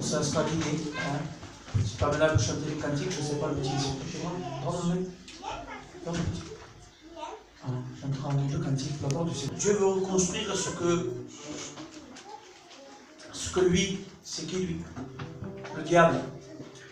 Ça sera l'idée. Hein. C'est pas maintenant pour chanter les cantiques, je ne sais pas le petit. Chez moi, dans le petit. Chantera un deux cantiques, d'abord, tu sais. Dieu veut reconstruire ce que lui, c'est qui lui, le diable,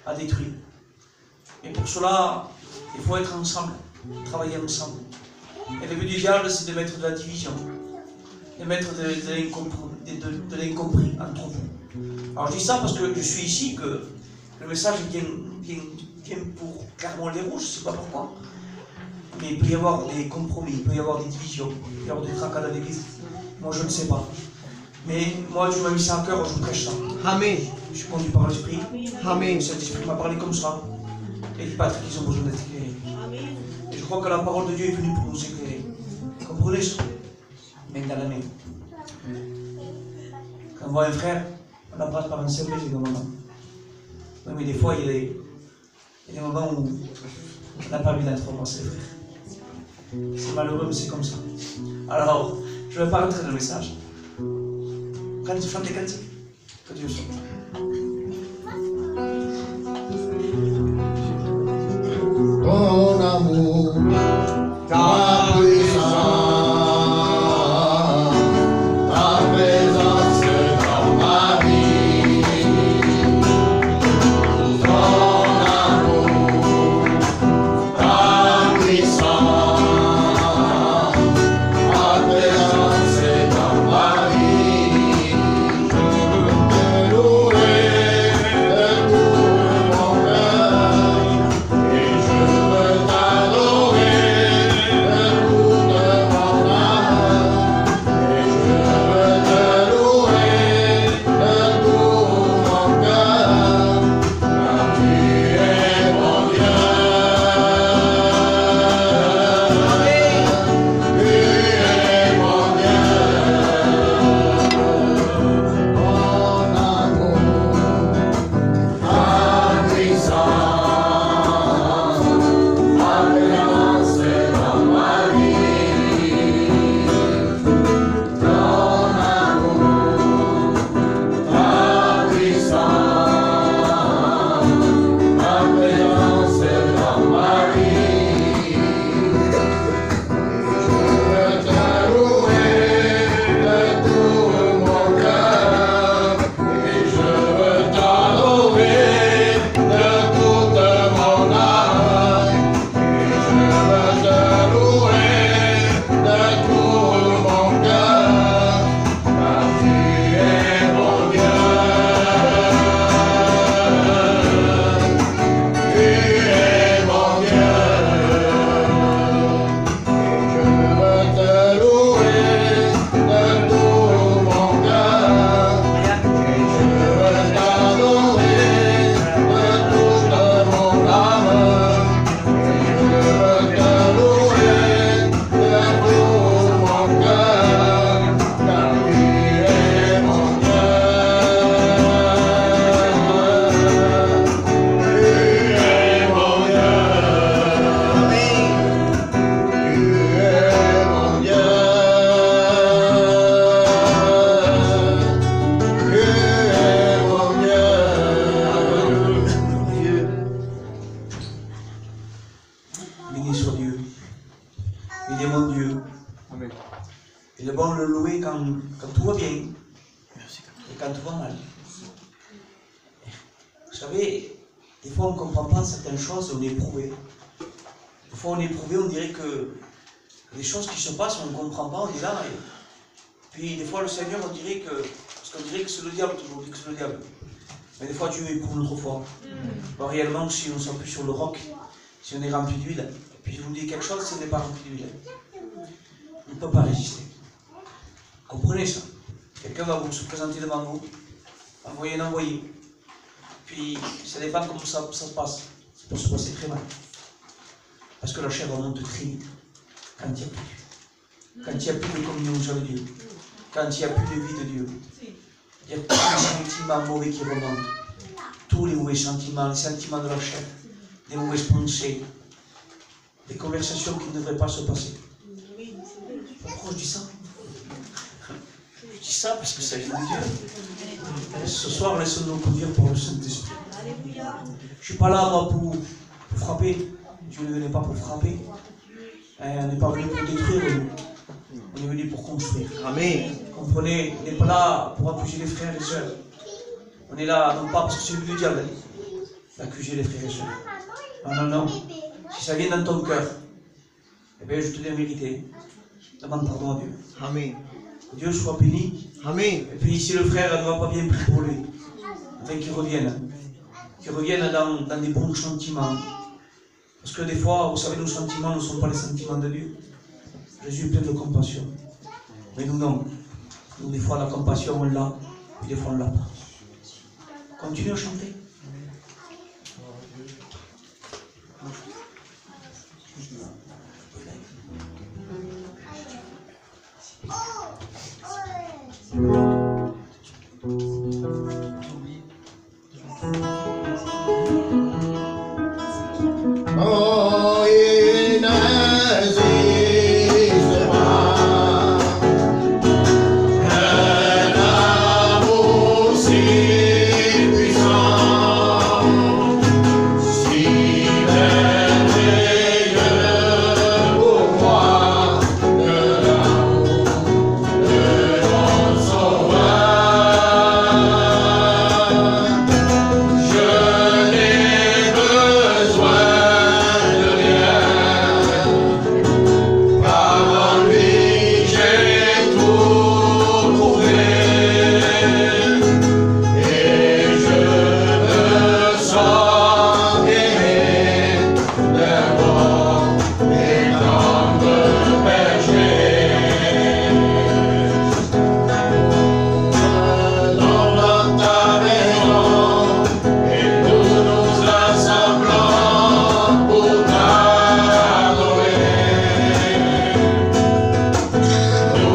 a détruit. Et pour cela, il faut être ensemble, travailler ensemble. Et le but du diable, c'est de mettre de la division, de mettre de l'incompris entre vous. Alors je dis ça parce que je suis ici, que le message vient pour Clermont-Lérault, je ne sais pas pourquoi. Mais il peut y avoir des compromis, il peut y avoir des divisions, il peut y avoir des tracas dans l'église. Moi je ne sais pas. Mais moi Dieu m'a mis ça à cœur, je prêche ça. Amen. Je suis conduit par l'Esprit. Amen. Cet esprit m'a parlé comme ça. Et les Patrick, ils ont besoin d'être éclairés. Et je crois que la parole de Dieu est venue pour nous éclairer. Comprenez ça? Main dans la main. Quand on voit un frère, on l'embrasse par un seul baiser dans le moment. Oui, mais des fois, il y a des moments où on n'a pas envie d'être embrassé, frère. C'est malheureux, mais c'est comme ça. Alors, je ne vais pas rentrer dans le message. Quand tu chantes les cantiques, que Dieu soit. Ton amour, ta puissance, ta présence dans ma vie. Ton amour, ta puissance, ta présence dans ma vie. Je veux te louer de tout mon cœur. Et je veux t'adorer de toute mon âme. Et je veux te louer de tout mon cœur. Car tu es mon Dieu. Tu es mon Dieu. Mon amour, ta puissance. Ta présence dans ma vie. Ton amour, ta puissance, ta présence dans ma vie. Je veux te louer de tout mon cœur. Et je veux t'adorer de toute mon âme. Et je veux te louer de tout mon cœur. Car tu es mon Dieu. Tu es mon Dieu. Et je veux te louer de tout mon cœur. Et je veux t'adorer de toute mon âme. Et je veux te louer de tout mon cœur. Car tu es mon Dieu. Tu es mon Dieu. Tu es mon Dieu. Tu es mon Dieu. Béni soit Dieu. Il est mon Dieu. Amen. Il est bon de le louer quand tout va bien. Et quand tout va mal. Vous savez, des fois on ne comprend pas certaines choses et on est éprouvé. Des fois on est éprouvé, on dirait que les choses qui se passent, on ne comprend pas, on est là. Et puis des fois le Seigneur, on dirait que. Parce qu'on dirait que c'est le diable, toujours, on dit que c'est le diable. Mais des fois Dieu éprouve notre foi. Alors, réellement, si on s'appuie sur le roc, si on est rempli d'huile, et puis je vous dis quelque chose, si on n'est pas rempli d'huile, on ne peut pas résister. Comprenez ça? Quelqu'un va vous se présenter devant vous, envoyer un envoyé. Puis ça dépend comment ça se passe. Ça peut se passer très mal. Parce que la chair remonte très vite. Quand il n'y a plus. Quand il n'y a plus de communion avec Dieu. Quand il n'y a plus de vie de Dieu. Il y a tous les sentiments mauvais qui remontent. Tous les mauvais sentiments, les sentiments de la chair, des mauvaises pensées, des conversations qui ne devraient pas se passer. Pourquoi je dis ça? Je dis dis ça parce que ça vient de Dieu. Et ce soir, laissons-nous conduire par le Saint-Esprit. Je ne suis pas là, moi, pour frapper. Dieu ne venait pas pour frapper. On n'est pas venu pour détruire, nous. On est venu pour construire. Amen. Comprenez, on n'est pas là pour accuser les frères et les sœurs. On est là, non pas parce que c'est le but du diable, d'accuser les frères et sœurs. Non, non, non. Si ça vient dans ton cœur, eh bien, je te dis la vérité. Demande pardon à Dieu. Amen. Que Dieu soit béni. Amen. Et puis, si le frère ne va pas bien prier pour lui, afin qu'il revienne. Qu'il revienne dans des bons sentiments. Parce que des fois, vous savez, nos sentiments ne sont pas les sentiments de Dieu. Jésus est plein de compassion. Mais nous, non. Nous, des fois, la compassion, on l'a, et des fois, on ne l'a pas. Continuez à chanter. Oh, il n'existe pas un amour si puissant, si merveilleux pour moi, que l'amour de mon Sauveur. Je n'ai besoin de rien, car en lui j'ai tout trouvé, et je me sens aimé d'un bon et tendre berger. Dans ta maison, et nous assemblons pour t'adorer. Nous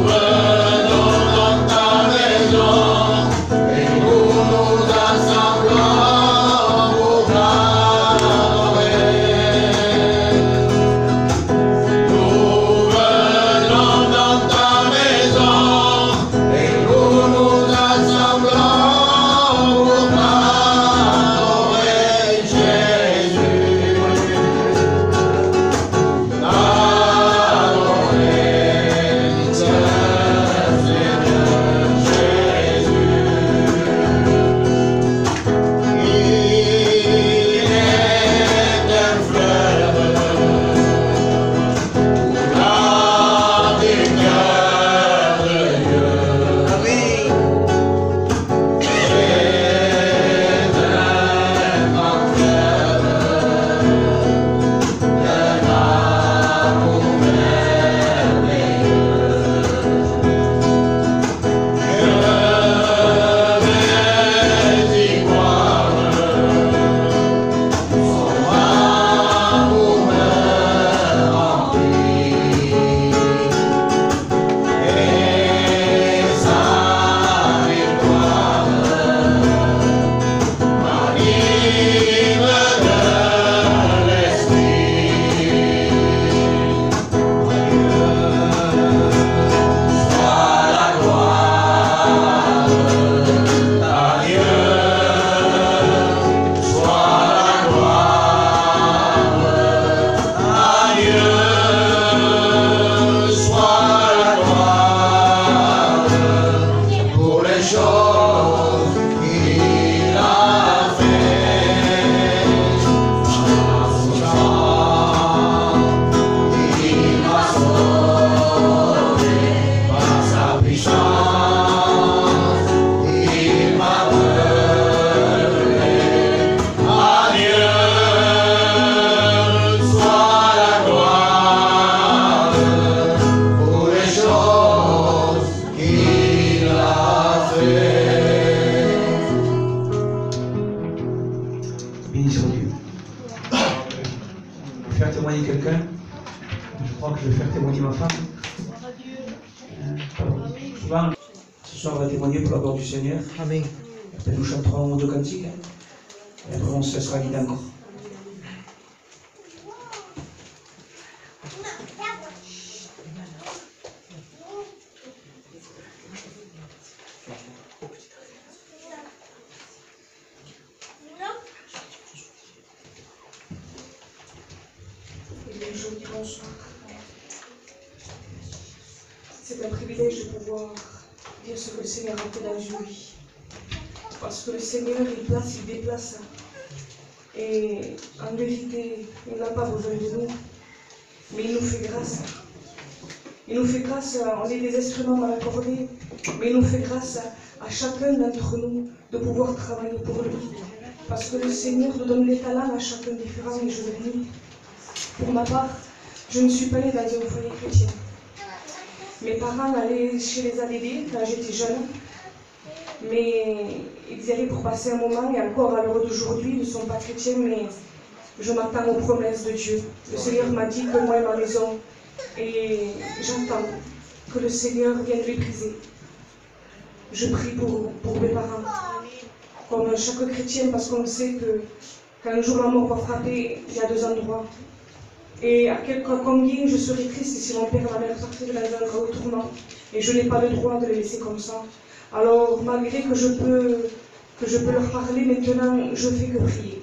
venons dans ta maison, et nous assemblons pour t'adorer. Nous venons dans ta maison, et nous assemblons pour t'adorer, Jésus. Adorer, Seigneur Jésus. Il est un fleuve pour la lumière de Dieu. C'est un grand fleuve d'un amour merveilleux. Je vais y croire, son amour me remplit, et sa victoire m'anime de l'esprit. Soit la gloire, à Dieu, soit la gloire, à Dieu, soit la gloire, pour les choses qu'il a fait. Par son sang, il m'a sauvé, par sa puissance, il m'a relevé. À Dieu soit la gloire pour les choses qu'il a fait. Béni soit Dieu. Je vais faire témoigner quelqu'un. Je crois que je vais faire témoigner ma femme. Souvent, ce soir, on va témoigner pour la gloire du Seigneur. Amen. Après, nous chanterons deux cantiques. Et après, on se laissera guider encore. je vous dis bonsoir. C'est un privilège de pouvoir dire ce que le Seigneur a fait dans une vie. Parce que le Seigneur, il déplace. Et en vérité, il n'a pas besoin de nous, mais il nous fait grâce. Il nous fait grâce, on est des instruments mal accordés, mais il nous fait grâce à chacun d'entre nous de pouvoir travailler pour lui. Parce que le Seigneur nous donne des talents à chacun différents et je le dis. Pour ma part, je ne suis pas née dans un foyer chrétien. Mes parents allaient chez les ADD quand j'étais jeune, mais ils y allaient pour passer un moment et encore à l'heure d'aujourd'hui, ils ne sont pas chrétiens, mais je m'attends aux promesses de Dieu. Le Seigneur m'a dit que moi et ma maison, et j'entends que le Seigneur vienne les briser. Je prie pour mes parents, comme chaque chrétien, parce qu'on sait que quand un jour la mort va frapper, il y a deux endroits. Et à combien je serais triste si mon père et ma mère sortaient dans un endroit autrement, et je n'ai pas le droit de les laisser comme ça. Alors, malgré que je peux leur parler, maintenant, je fais que prier.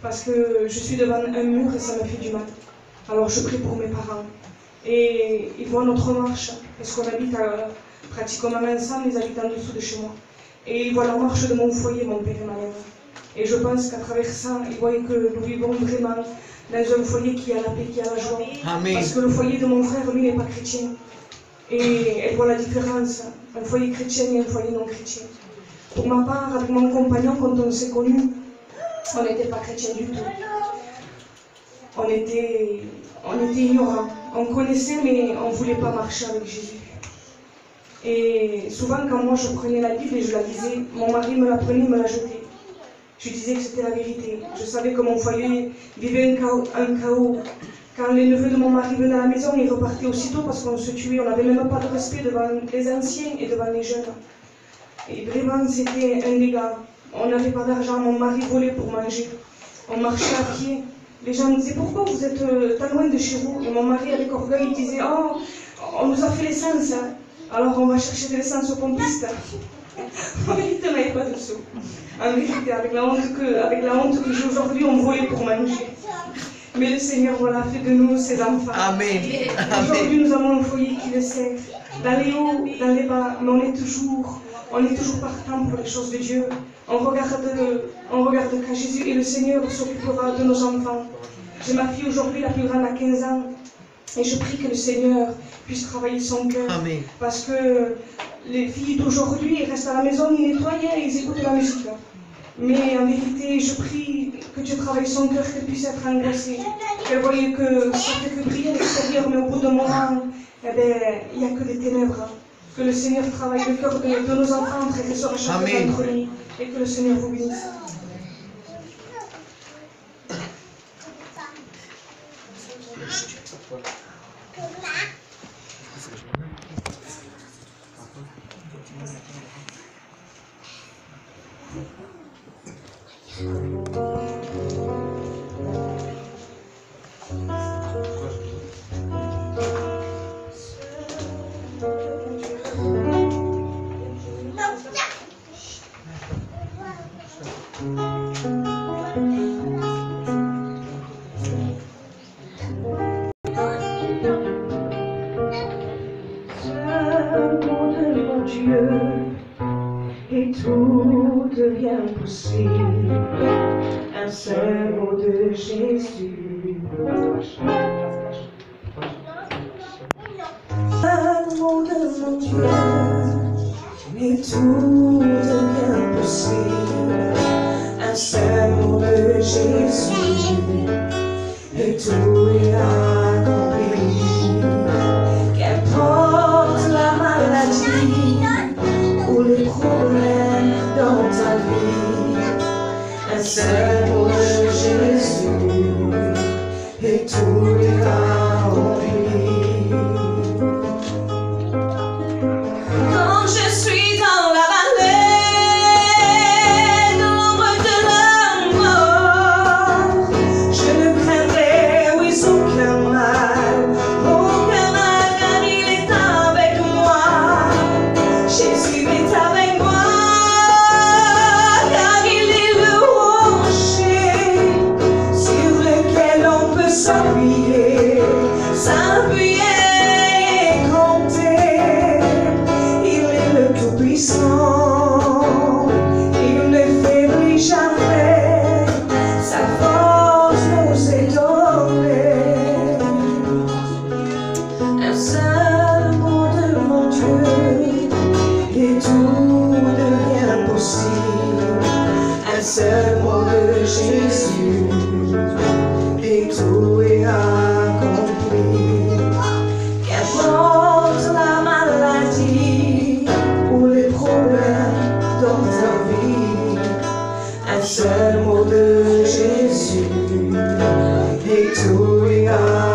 Parce que je suis devant un mur et ça me fait du mal. Alors, je prie pour mes parents. Et ils voient notre marche, parce qu'on habite pratiquement ensemble, ils habitent en dessous de chez moi. Et ils voient la marche de mon foyer, mon père et ma mère. Et je pense qu'à travers ça, ils voient que nous vivons vraiment dans un foyer qui a la paix, qui a la joie. Amen. Parce que le foyer de mon frère, lui, n'est pas chrétien. Et elle voit la différence, un foyer chrétien et un foyer non chrétien. Pour ma part, avec mon compagnon, quand on s'est connus, on n'était pas chrétien du tout. On était ignorants. On connaissait, mais on ne voulait pas marcher avec Jésus. Et souvent, quand moi je prenais la Bible et je la lisais, mon mari me la prenait, me la jetait. Je disais que c'était la vérité. Je savais que mon foyer vivait un chaos. Quand les neveux de mon mari venaient à la maison, ils repartaient aussitôt parce qu'on se tuait. On n'avait même pas de respect devant les anciens et devant les jeunes. Et vraiment, c'était un dégât. On n'avait pas d'argent, mon mari volait pour manger. On marchait à pied. Les gens me disaient, pourquoi vous êtes tant loin de chez vous? Et mon mari, avec orgueil, il disait, oh, on nous a fait l'essence. Alors on va chercher de l'essence au pompiste. En vérité, on n'avait pas de sous. En vérité, avec la honte que j'ai aujourd'hui, on volait pour manger. Mais le Seigneur, voilà, fait de nous ses enfants. Amen. Aujourd'hui, nous avons un foyer qui le sait. Dans les hauts, dans les bas, mais on est toujours partant pour les choses de Dieu. On regarde qu'à Jésus et le Seigneur s'occupera de nos enfants. J'ai ma fille aujourd'hui, la plus grande, à 15 ans. Et je prie que le Seigneur puisse travailler son cœur. Amen. Parce que les filles d'aujourd'hui, elles restent à la maison, ils nettoient et ils écoutent la musique. Mais en vérité, je prie que Dieu travaille son cœur, qu'elle puisse être angoissée. Qu'elle voie que ça fait que briller à l'extérieur, mais au bout d'un moment, eh bien, il n'y a que des ténèbres. Que le Seigneur travaille le cœur de nos enfants, frères et sœurs, à chacun d'entre nous. Et que le Seigneur vous bénisse. Et tout devient possible, un seul mot de Jésus. Un mot de mon Dieu, et tout devient possible, un seul mot de Jésus, et tout est accompli. Qu'importe la maladie ou les problèmes dans ta vie, un seul mot de Jésus et tout est accompli. Quand je suis dans la vallée de l'ombre de la mort, je ne craindrai, oui, aucun mal, car il est avec moi. Jésus est avec moi, car il est le rocher sur lequel on peut s'appuyer. seul mot de Jésus et tout est accompli. Qu'importe la maladie ou les problèmes dans ta vie, un seul mot de Jésus et tout est accompli.